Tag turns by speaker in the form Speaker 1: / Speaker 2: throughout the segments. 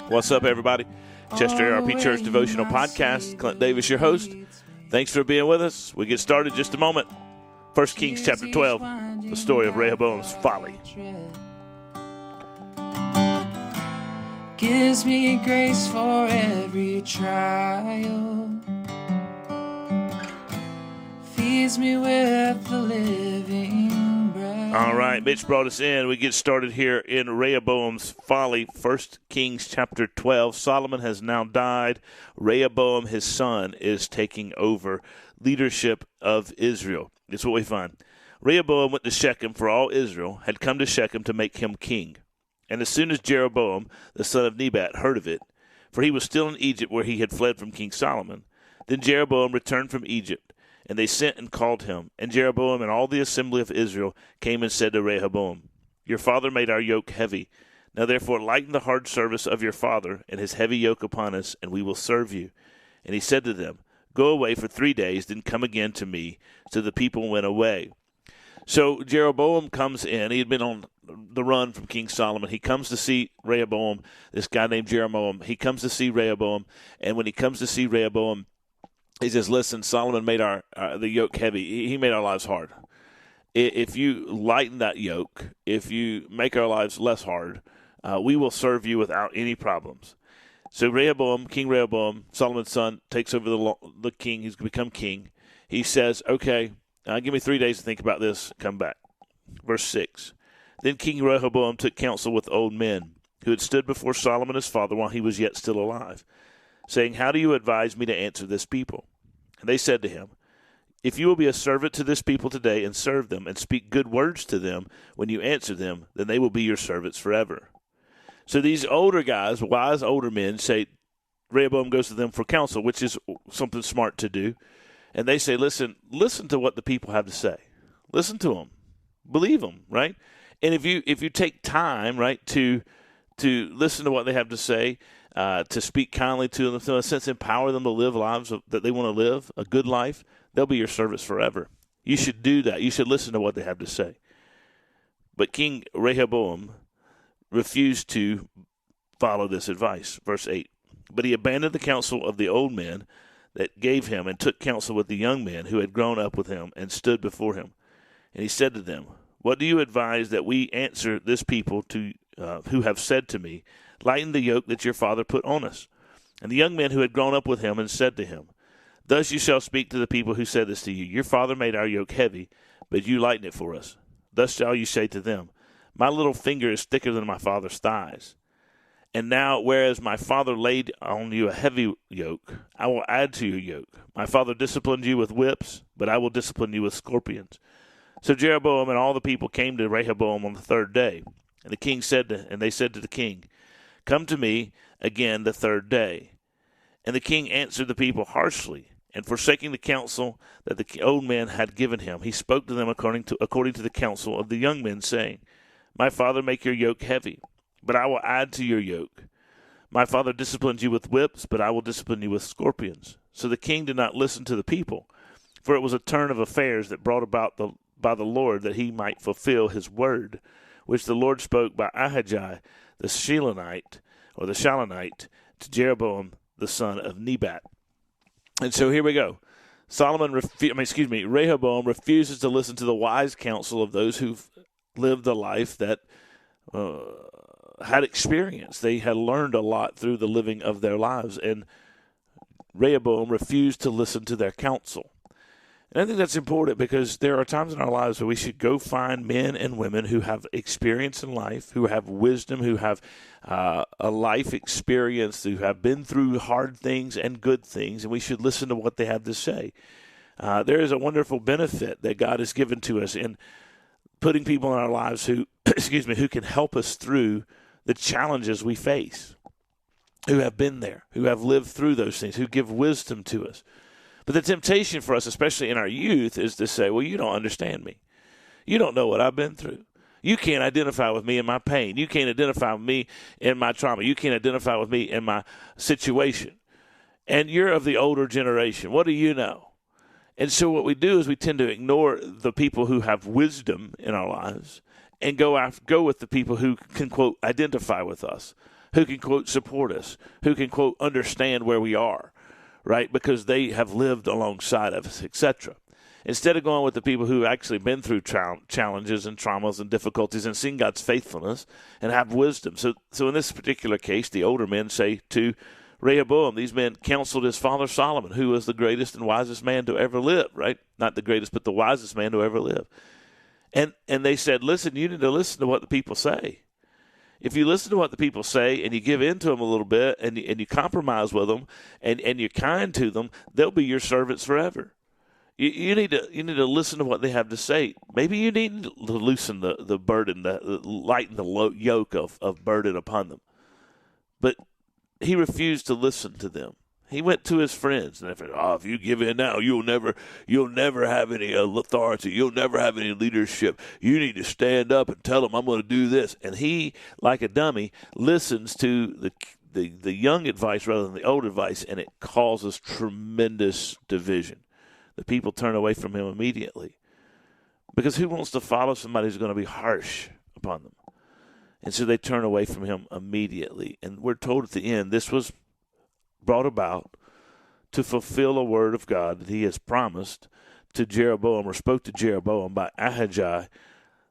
Speaker 1: What's up, everybody? Chester ARP Church Devotional Podcast. Clint Davis, your host. Thanks for being with us. We get started in just a moment. 1 Kings chapter 12, the story of Rehoboam's folly.
Speaker 2: Gives me grace for every trial. Feeds me with the living bread.
Speaker 1: All right, Mitch brought us in. We get started here in Rehoboam's folly. 1 Kings chapter 12. Solomon has now died. Rehoboam, his son, is taking over leadership of Israel. It's what we find. Rehoboam went to Shechem, for all Israel had come to Shechem to make him king. And as soon as Jeroboam, the son of Nebat, heard of it, for he was still in Egypt where he had fled from King Solomon, then Jeroboam returned from Egypt, and they sent and called him. And Jeroboam and all the assembly of Israel came and said to Rehoboam, Your father made our yoke heavy. Now therefore lighten the hard service of your father and his heavy yoke upon us, and we will serve you. And he said to them, Go away for 3 days, then come again to me. So the people went away. So Jeroboam comes in. He had been on the run from King Solomon. He comes to see Rehoboam, this guy named Jeroboam. He comes to see Rehoboam, and when he comes to see Rehoboam, he says, listen, Solomon made the yoke heavy. He made our lives hard. If you lighten that yoke, if you make our lives less hard, we will serve you without any problems. So Rehoboam, King Rehoboam, Solomon's son, takes over the king. He's become king. He says, okay, give me 3 days to think about this. Come back. Verse 6. Then King Rehoboam took counsel with old men who had stood before Solomon his father while he was yet still alive, saying, How do you advise me to answer this people? And they said to him, If you will be a servant to this people today and serve them and speak good words to them when you answer them, then they will be your servants forever. So these older guys, wise older men, say, Rehoboam goes to them for counsel, which is something smart to do. And they say, listen to what the people have to say. Listen to them. Believe them, right? And if you take time, right, to listen to what they have to say, to speak kindly to them, to, in a sense, empower them to live lives that they want to live, a good life, they'll be your servants forever. You should do that. You should listen to what they have to say. But King Rehoboam refused to follow this advice. Verse 8. But he abandoned the counsel of the old men that gave him and took counsel with the young men who had grown up with him and stood before him. And he said to them, What do you advise that we answer this people who have said to me, Lighten the yoke that your father put on us? And the young men who had grown up with him and said to him, Thus you shall speak to the people who said this to you, Your father made our yoke heavy, but you lighten it for us. Thus shall you say to them, My little finger is thicker than my father's thighs. And now, whereas my father laid on you a heavy yoke, I will add to your yoke. My father disciplined you with whips, but I will discipline you with scorpions. So Jeroboam and all the people came to Rehoboam on the 3rd day. And the king they said to the king, Come to me again the 3rd day. And the king answered the people harshly, and forsaking the counsel that the old men had given him, he spoke to them according to the counsel of the young men, saying, My father make your yoke heavy, but I will add to your yoke. My father disciplined you with whips, but I will discipline you with scorpions. So the king did not listen to the people, for it was a turn of affairs that brought about by the Lord, that he might fulfill his word, which the Lord spoke by Ahijah the Shilonite, to Jeroboam the son of Nebat. And so here we go. Rehoboam refuses to listen to the wise counsel of those who've lived a life that had experience. They had learned a lot through the living of their lives, and Rehoboam refused to listen to their counsel. And I think that's important because there are times in our lives where we should go find men and women who have experience in life, who have wisdom, who have a life experience, who have been through hard things and good things, and we should listen to what they have to say. There is a wonderful benefit that God has given to us in putting people in our lives who, who can help us through the challenges we face, who have been there, who have lived through those things, who give wisdom to us. But the temptation for us, especially in our youth, is to say, well, you don't understand me. You don't know what I've been through. You can't identify with me in my pain. You can't identify with me in my trauma. You can't identify with me in my situation. And you're of the older generation. What do you know? And so what we do is we tend to ignore the people who have wisdom in our lives and go with the people who can, quote, identify with us. who can, quote, support us, who can, quote, understand where we are, right? Because they have lived alongside of us, etc. Instead of going with the people who have actually been through challenges and traumas and difficulties and seen God's faithfulness and have wisdom. So in this particular case, the older men say to Rehoboam, these men counseled his father Solomon, who was the greatest and wisest man to ever live, right? Not the greatest, but the wisest man to ever live. And they said, listen, you need to listen to what the people say. If you listen to what the people say and you give in to them a little bit and you compromise with them and you're kind to them, they'll be your servants forever. You need to listen to what they have to say. Maybe you need to loosen the burden, lighten the yoke of burden upon them. But he refused to listen to them. He went to his friends and they said, if you give in now, you'll never have any authority. You'll never have any leadership. You need to stand up and tell them I'm going to do this. And he, like a dummy, listens to the young advice rather than the old advice, and it causes tremendous division. The people turn away from him immediately. Because who wants to follow somebody who's going to be harsh upon them? And so they turn away from him immediately. And we're told at the end, this was brought about to fulfill a word of God that he has promised to Jeroboam, or spoke to Jeroboam by Ahijah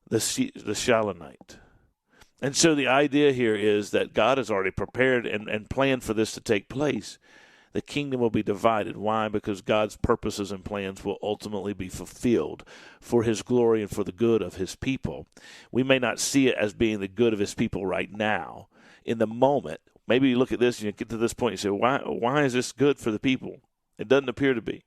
Speaker 1: the Shilonite. And so the idea here is that God has already prepared and planned for this to take place. The kingdom will be divided. Why? Because God's purposes and plans will ultimately be fulfilled for his glory and for the good of his people. We may not see it as being the good of his people right now. In the moment, maybe you look at this and you get to this point and you say, why is this good for the people? It doesn't appear to be.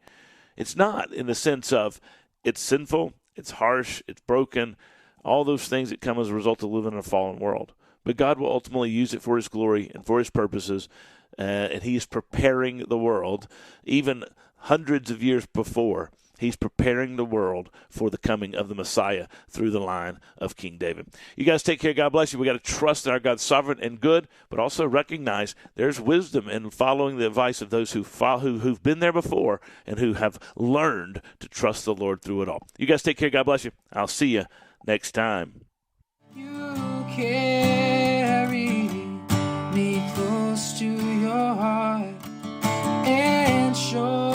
Speaker 1: It's not, in the sense of it's sinful, it's harsh, it's broken, all those things that come as a result of living in a fallen world. But God will ultimately use it for his glory and for his purposes, and he is preparing the world, even hundreds of years before. He's preparing the world for the coming of the Messiah through the line of King David. You guys take care. God bless you. We got to trust in our God, sovereign and good, but also recognize there's wisdom in following the advice of those who've been there before and who have learned to trust the Lord through it all. You guys take care. God bless you. I'll see you next time.
Speaker 2: You carry me close to your heart and show